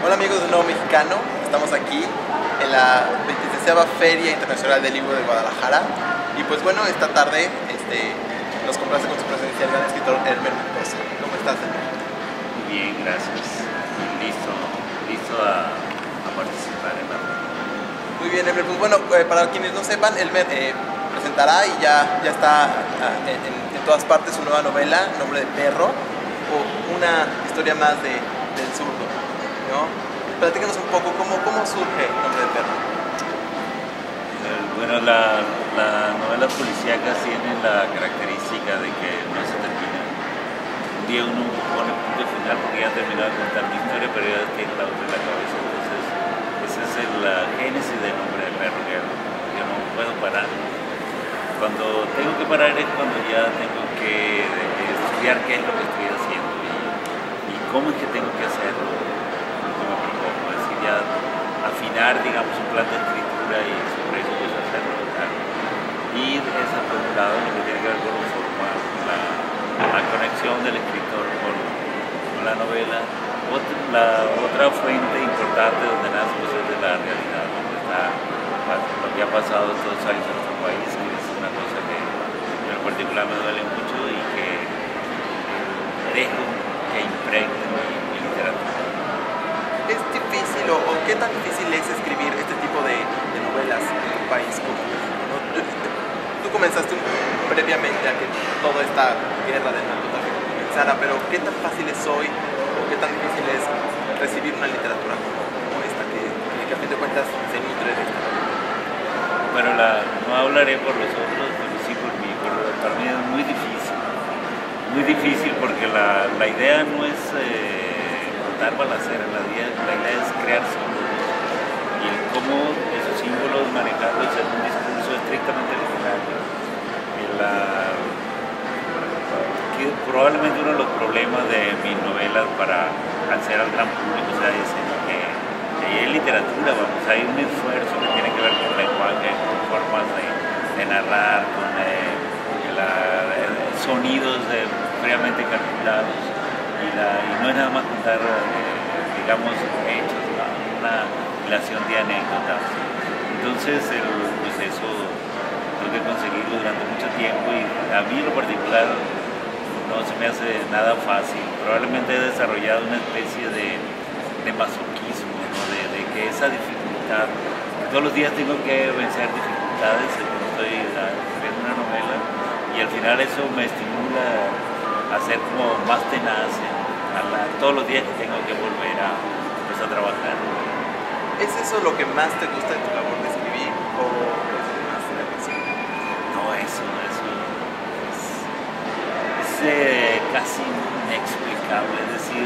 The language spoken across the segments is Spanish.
Hola amigos de Nuevo Mexicano, estamos aquí en la 26ª Feria Internacional del Libro de Guadalajara y pues bueno, esta tarde nos complace con su presencia el gran escritor Elmer Mendoza. ¿Cómo estás, Elmer? Bien, gracias. Listo a participar en la feria. Muy bien, Elmer, pues bueno, para quienes no sepan, Elmer presentará y ya está en todas partes su nueva novela, Nombre de Perro, o una historia más del zurdo, ¿no? Platícanos un poco cómo surge Nombre de Perro. Bueno, la novela policíacas tiene la característica de que no se termina. Un día uno pone punto final porque ya ha terminado de contar mi historia, pero ya tiene la otra en la cabeza. Entonces, esa es la génesis del Nombre de Perro, que yo no puedo parar. Cuando tengo que parar es cuando ya tengo que estudiar qué es lo que estoy haciendo y cómo es que tengo que hacerlo, como me propongo. Es decir, ya afinar, digamos, un plan de escritura y sobre eso pues hacerlo. Y eso por un lado lo que tiene que ver con lo formal, la conexión del escritor con la novela. La otra fuente importante donde nace pues, es de la realidad, donde está lo que ha pasado todos los años en nuestro país, que es una cosa que en particular me duele mucho y que dejo que impregne mi literatura. ¿Es difícil o qué tan difícil es escribir este tipo de novelas en un país como México, ¿no? Tú comenzaste previamente a que toda esta guerra del narcotráfico comenzara, pero ¿qué tan fácil es hoy o qué tan difícil es recibir una literatura como esta que a fin de cuentas se nutre de esta novela? Bueno, no hablaré por los otros, pero sí por mí, pero para mí es muy difícil porque la idea no es contar balaceras, la idea es crear símbolos y cómo esos símbolos manejarlos en un discurso estrictamente literario. Probablemente uno de los problemas de mis novelas para hacer al gran público, o sea, es que es literatura, vamos, hay un esfuerzo que tiene que ver con lenguaje, con formas de narrar, con sonidos fríamente calculados y no es nada más contar, digamos, hechos, ¿no? Una relación de anécdotas. Entonces, pues eso tengo que conseguirlo durante mucho tiempo y a mí en lo particular no se me hace nada fácil. Probablemente he desarrollado una especie de masoquismo, ¿no? de que esa dificultad, que todos los días tengo que vencer dificultades cuando estoy escribiendo una novela y al final eso me estimula a ser como más tenaz todos los días que tengo que volver a trabajar. ¿Es eso lo que más te gusta de tu labor de escribir o es más la ficción? No, eso es casi inexplicable, es decir,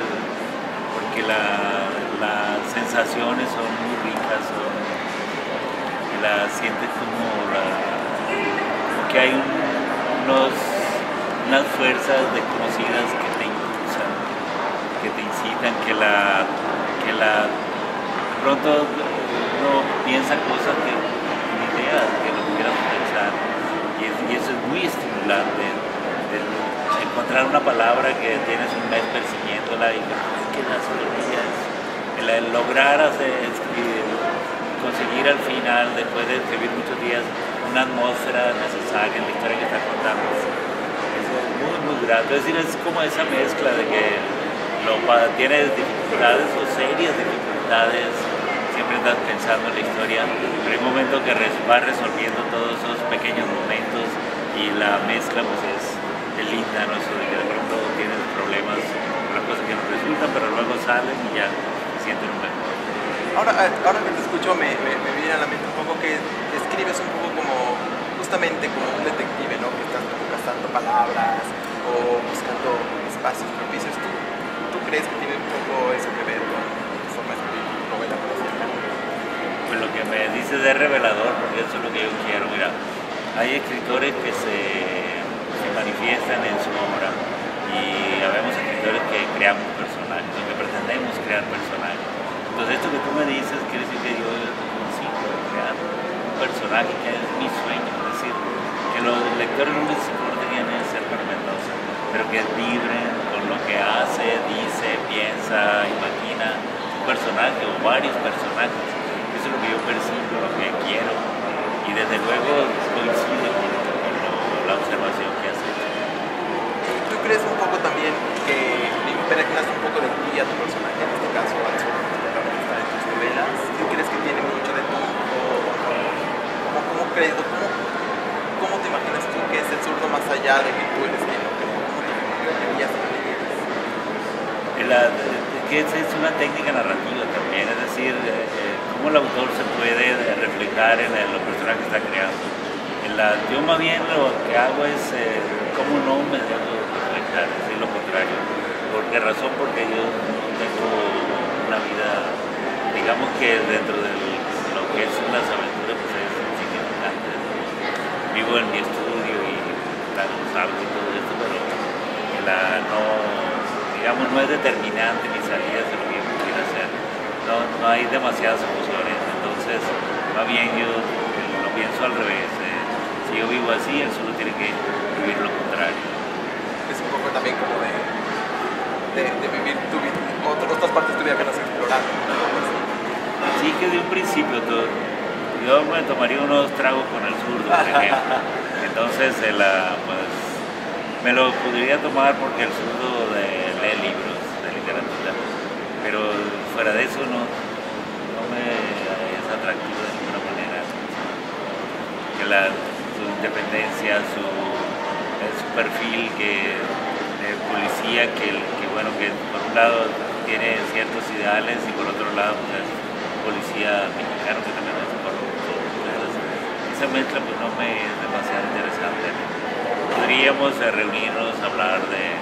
porque las sensaciones son muy ricas, las sientes como que hay unas fuerzas desconocidas que te impulsan, que te incitan, que de pronto uno piensa cosas que ni idea que lo pudieras pensar y eso es muy estimulante. Encontrar una palabra que tienes un mes persiguiéndola y que las olvidas, el lograr conseguir al final, después de escribir muchos días, una atmósfera necesaria en la historia que estás contando, es muy grato. Es decir, es como esa mezcla de que tienes dificultades o serias dificultades, siempre estás pensando en la historia, pero hay un momento que vas resolviendo todos esos pequeños momentos y la mezcla pues es linda, ¿no? Eso de que de pronto tienes problemas, las cosas que no resultan, pero luego salen y ya se sienten un mejor. Ahora que te escucho me viene a la mente un poco que escribes un poco como justamente como un detective, ¿no? Que estás buscando palabras o buscando espacios propicios. ¿Tú crees que tiene un poco eso que ver con tu forma de escribir tu novela? Pues lo que me dices es revelador, porque eso es lo que yo quiero. Mira, hay escritores que se manifiestan en su obra y habemos escritores que creamos personajes o que pretendemos crear personajes. Entonces esto que tú me dices quiere decir que yo consigo crear un personaje que es mi sueño, es decir, que los lectores no necesariamente tienen que ser Elmer Mendoza, pero que vibren con lo que hace, dice, piensa, imagina, personaje o varios personajes. Eso es lo que yo percibo, lo que quiero, y desde luego coincide con la observación que has hecho. ¿Tú crees un poco también que le impregnas un poco de ti a tu personaje, en este caso al zurdo protagonista de tus novelas? ¿Qué crees que tiene mucho de ti? ¿Cómo crees? ¿Cómo te imaginas tú que es el zurdo más allá de que tú eres quien lo creó? ¿Cómo te imaginarías que Que es una técnica narrativa también, es decir, cómo el autor se puede reflejar en los personajes que está creando. Yo más bien lo que hago es cómo no me debo reflejar, es decir, lo contrario. ¿Por qué razón? Porque yo no tengo una vida, digamos que dentro de lo que es las aventuras, pues es insignificante. Vivo en mi estudio y claro, salgo y todo esto, pero digamos, no es determinante mi salida de lo que yo quiero hacer. No hay demasiadas emociones, entonces más bien yo lo pienso al revés. Si yo vivo así, él solo tiene que vivir lo contrario. Es un poco también como de vivir tu vida, otras partes de tu vida que no has explorado, ¿no? Sí, que de un principio yo me tomaría unos tragos con el zurdo, por ejemplo. Entonces, pues, me lo podría tomar porque el zurdo lee libros de literatura, pero fuera de eso no me es atractivo de ninguna manera. Que su independencia, su perfil de policía que por un lado tiene ciertos ideales y por otro lado pues, es policía mexicano que también es corrupto. Entonces, esa mezcla pues no me es demasiado interesante. Podríamos reunirnos, hablar de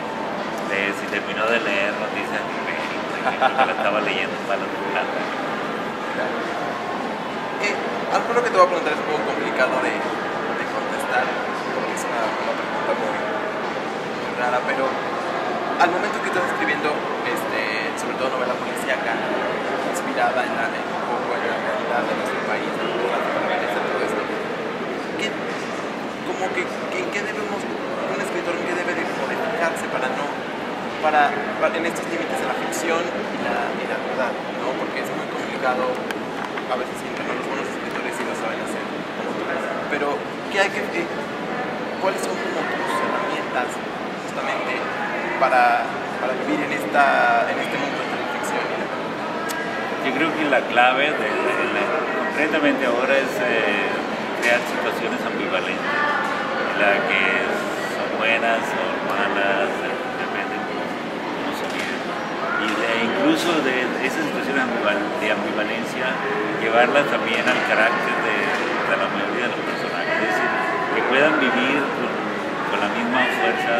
si terminó de leer Noticias de México, que la estaba leyendo para la plata. Algo lo que te voy a preguntar es un poco complicado de contestar, porque es una pregunta muy rara, pero al momento que estás escribiendo, sobre todo novela policíaca, inspirada un poco en la realidad de nuestro país, de todo esto, ¿qué debemos, un escritor en qué debe de fijarse en estos límites de la ficción y la verdad, ¿no? Porque es muy complicado, a veces sienten los buenos escritores y lo saben hacer como tú, pero ¿cuáles son como tus herramientas justamente para vivir en este mundo entre la ficción y la verdad? Yo creo que la clave concretamente ahora es crear situaciones ambivalentes, en la que son buenas o malas, depende cómo se vive. Y incluso de esas situaciones de ambivalencia, llevarlas también al carácter de la mayoría de los personajes, es decir, que puedan vivir con la misma fuerza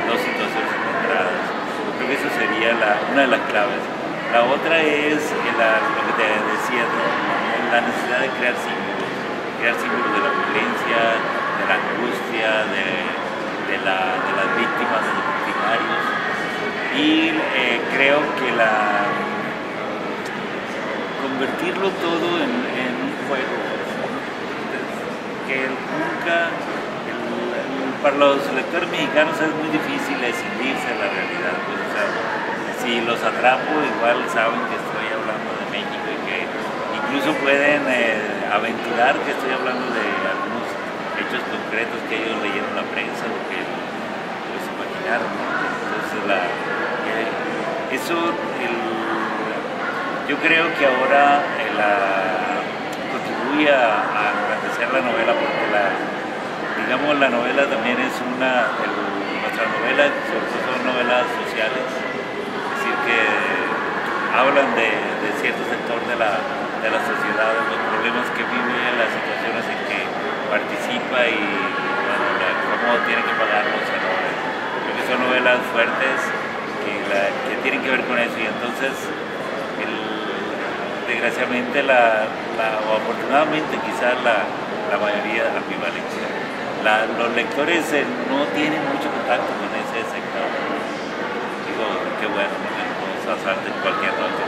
dos situaciones encontradas. Creo que eso sería una de las claves. La otra es lo que te decía, ¿no? La necesidad de crear símbolos de la violencia, de la angustia, de las víctimas, de los victimarios. Y creo que convertirlo todo en un juego, que para los lectores mexicanos es muy difícil escindirse de la realidad, pues, o sea, si los atrapo igual saben que estoy hablando de México y que incluso pueden aventurar que estoy hablando de algunos hechos concretos que ellos leyeron en la prensa o que los imaginaron, ¿no? Entonces yo creo que ahora contribuye a engrandecer la novela porque digamos la novela también es nuestras novelas sobre todo son novelas sociales, es decir que hablan de cierto sector de la sociedad, de los problemas que vive, las situaciones en que participa y bueno, cómo tiene que pagar los errores. Creo que son novelas fuertes que tienen que ver con eso y entonces desgraciadamente o afortunadamente quizás la mayoría ambivalencia. Los lectores no tienen mucho contacto con ese sector. Digo, qué bueno, no salte cualquier noche.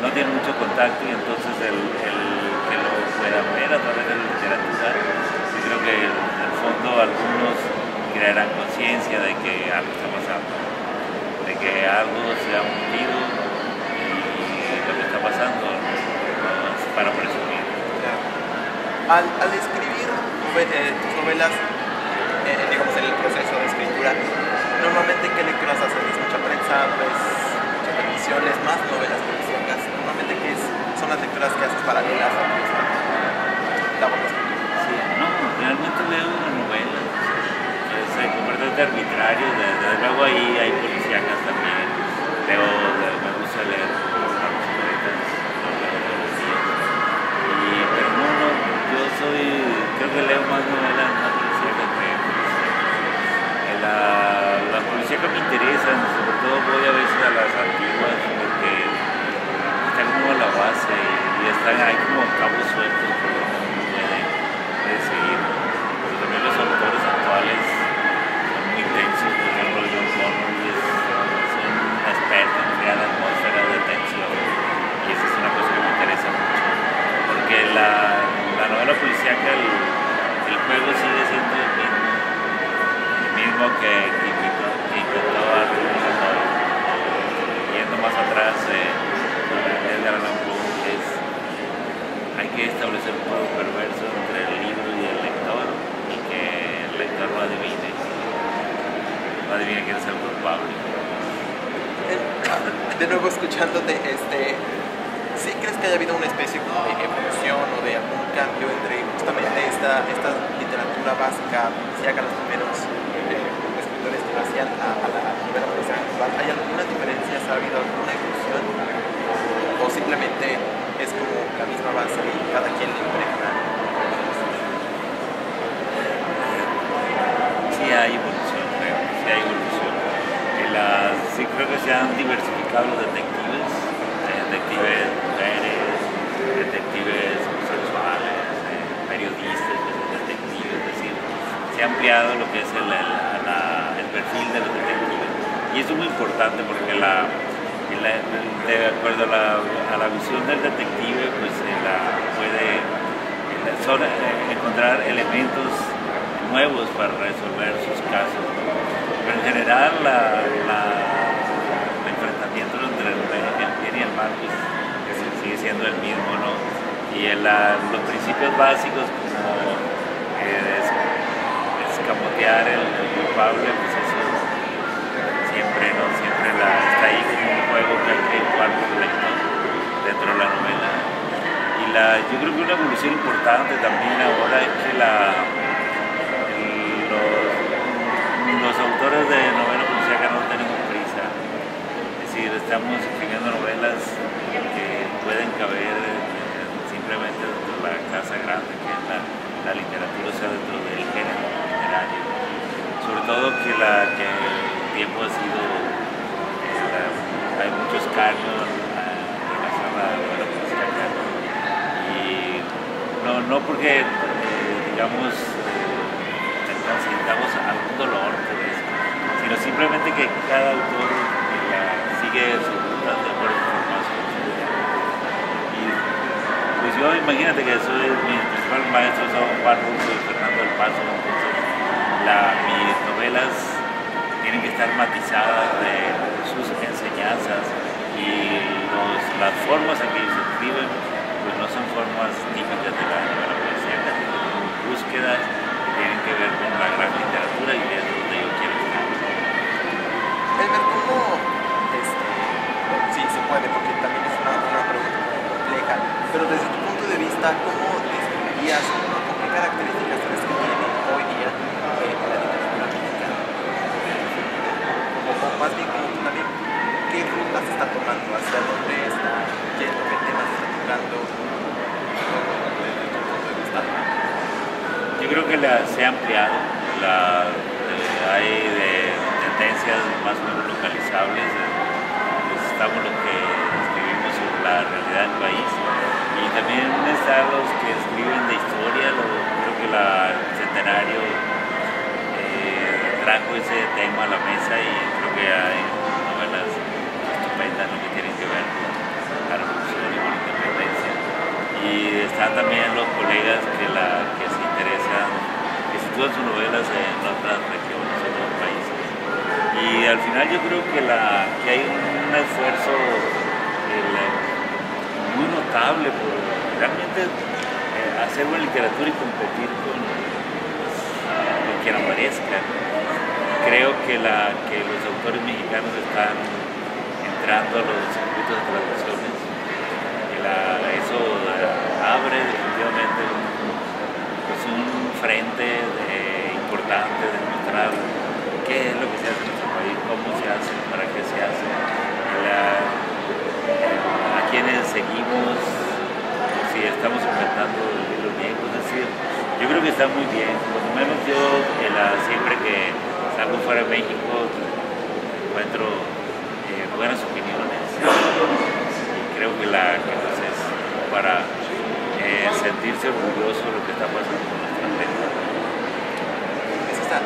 No tienen mucho contacto y entonces el que lo puedan ver a través de la literatura, yo creo que en el fondo algunos crearán conciencia de que algo está pasando, de que algo se ha hundido y lo que está pasando, no es para presumir. Claro. Al escribir tus novelas, digamos en el proceso de escritura, normalmente ¿qué lecturas haces? ¿Mucha prensa? ¿Ves muchas televisiones? ¿Más novelas policíacas? Normalmente son las lecturas que haces paralelas a esta labor de escritura. Sí, no, realmente leo una novela, es completamente arbitrario, desde luego ahí hay policíacas también, me gusta leer narcos poetas, no leo todos los días, pero no, creo que leo más novelas no policíacas que policíacas. Las policíacas me interesan, sobre todo voy a veces a las antiguas porque están como a la base y están ahí como cabos sueltos por donde uno puede seguir. Pero también los autores actuales son muy intensos, por ejemplo John Connolly es un experto en crear atmósferas de tensión y esa es una cosa que me interesa mucho porque la novela policíaca, el juego sigue siendo el mismo que intentó Arthur Conan Doyle. Yendo más atrás, Edgar Allan Poe hay que establecer un juego perverso entre el libro y el lector y que el lector lo adivine quién es el culpable. De nuevo escuchándote, ¿sí crees que haya habido una especie como de evolución o de algún cambio entre justamente esta literatura básica policíaca, los primeros escritores que lo hacían a la novela policíaca actual? ¿Hay algunas diferencias? ¿Ha habido alguna evolución? ¿O simplemente es como la misma base y cada quien le impregna? Sí hay evolución, creo. Sí hay evolución. Sí creo que se han diversificado los detectives mujeres, detectives homosexuales, periodistas que son detectives, es decir, se ha ampliado lo que es el perfil de los detectives. Y eso es muy importante porque de acuerdo a la visión del detective, pues puede encontrar elementos nuevos para resolver sus casos. Pero en general el enfrentamiento entre el bien y el mal pues, sigue siendo el mismo, ¿no? Y los principios básicos como escamotear el culpable, pues eso siempre está ahí como un juego que hay que jugar con el lector dentro de la novela. Y yo creo que una evolución importante también ahora es que los autores de novela policíaca no tenemos prisa, es decir, estamos escribiendo novelas que pueden caber simplemente dentro de la casa grande que es la literatura, o sea, dentro del género literario. Sobre todo que el tiempo ha sido, hay muchos cambios en relación a la novela policíaca y no porque digamos sintamos algún dolor por eso, sino simplemente que cada autor sigue su ruta de acuerdo con su vida. Y pues yo imagínate que mis principales maestros son Juan Rulfo y Fernando del Paso, entonces mis novelas tienen que estar matizadas de sus enseñanzas y las formas en que ellos escriben pues no son formas típicas de la novela policíaca, sino búsquedas tienen que ver con la gran literatura y es donde yo quiero estar. Elmer, ¿cómo? Sí, se puede, porque también es una pregunta muy compleja, pero desde tu punto de vista, ¿cómo describirías o con qué características crees que tiene hoy día la literatura mexicana? O más bien, como tú también, ¿qué rutas está tomando? ¿Hacia dónde está yendo? ¿Qué temas está tocando? Desde tu punto de vista. Yo creo que se ha ampliado, hay tendencias más o menos localizables, pues estamos los que escribimos sobre la realidad del país y también están los que escriben de historia, creo que el centenario trajo ese tema a la mesa y creo que hay novelas estupendas que tienen que ver con la revolución y con la independencia. Y están también los colegas que se interesan, que sitúan sus novelas en otras regiones, en otros países. Y al final yo creo que hay un esfuerzo responsable por realmente hacer buena literatura y competir con quien aparezca. Creo que los autores mexicanos están entrando a los circuitos de traducciones. Eso abre definitivamente un frente importante de mostrar qué es lo que se hace en nuestro país, cómo se hace, para qué se hace, a quienes seguimos, si estamos inventando libros viejos. Es decir, yo creo que está muy bien. Por lo menos yo siempre que salgo fuera de México encuentro buenas opiniones y creo que pues es para sentirse orgulloso de lo que está pasando con nuestra lengua.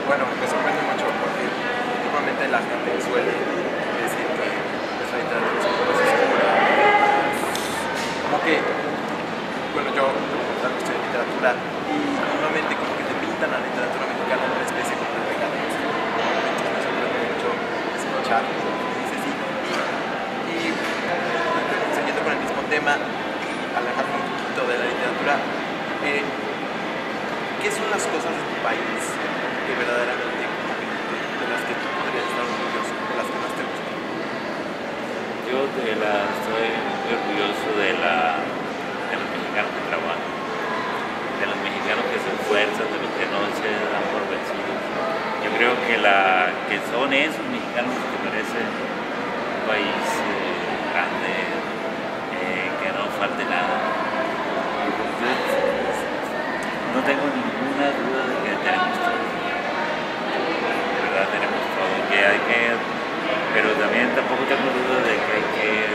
Bueno, me sorprende mucho porque últimamente la gente suele decir que nuestra literatura es como oscura. Como que, bueno, yo estudio literatura y normalmente como que te pintan a la literatura mexicana como una especie como de regalos. Entonces me sorprende mucho escuchar lo que dices y siguiendo con el mismo tema, alejarme un poquito de la literatura, ¿qué son las cosas de tu país que verdaderamente de las que tú podrías estar orgulloso, de las que más te gustan? Yo estoy muy orgulloso de los mexicanos que trabajan, de los mexicanos que se esfuerzan, de los que no se dan por vencidos. Yo creo que son esos mexicanos que merecen un país grande, que no falte nada. Yo no tengo ninguna duda de que tenemos todo. De verdad tenemos todo, pero también tampoco tengo duda de que hay que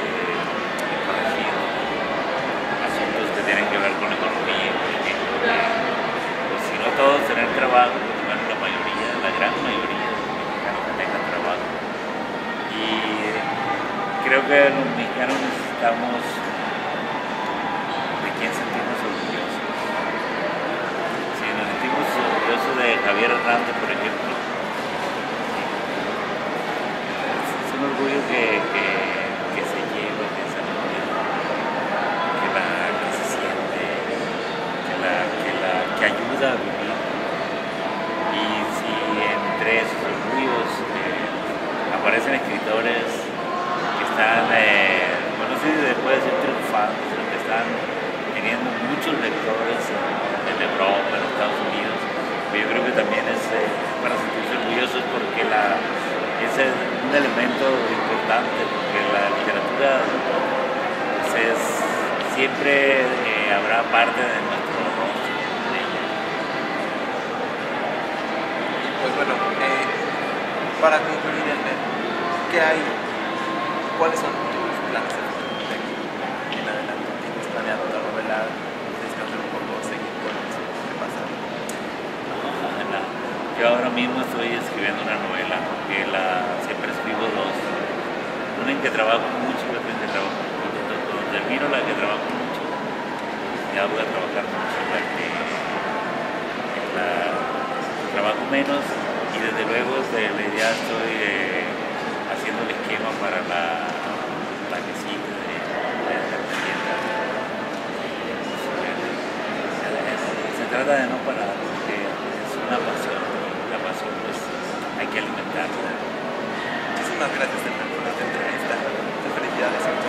corregir asuntos que tienen que ver con economía, pues si no todos tener trabajo, por lo menos la gran mayoría de los mexicanos que tengan trabajo. Y creo que los mexicanos necesitamos de quién sentirnos orgullosos. Si nos sentimos orgullosos de Javier Hernández, por ejemplo, es un orgullo que se lleva, que se alimenta, que se siente, que ayuda a vivir. Y si entre esos orgullos aparecen escritores que están, no sé si se puede decir triunfando, sino que están teniendo muchos lectores en Europa, en Estados Unidos, yo creo que también es para sentirse orgullosos porque ese es un elemento importante, porque la literatura pues siempre habrá parte de nuestro rostro de ella. Pues bueno, para concluir ¿qué hay? ¿Cuáles son tus planes de futuro de aquí en adelante? ¿Tienes planeado la novela? Descansar un poco, seguir con eso? ¿Qué pasa? Yo ahora mismo estoy escribiendo una novela, que siempre escribo dos. Una en que trabajo mucho y otra en que trabajo mucho. Entonces, cuando termino la que trabajo mucho, ya voy a trabajar mucho la que trabajo menos, y desde luego ya estoy haciendo el esquema para la que sigue de se trata de no parar, porque es una pasión. La pasión pues hay que alimentarla. Muchísimas gracias por esta entrevista. Muchas felicidades.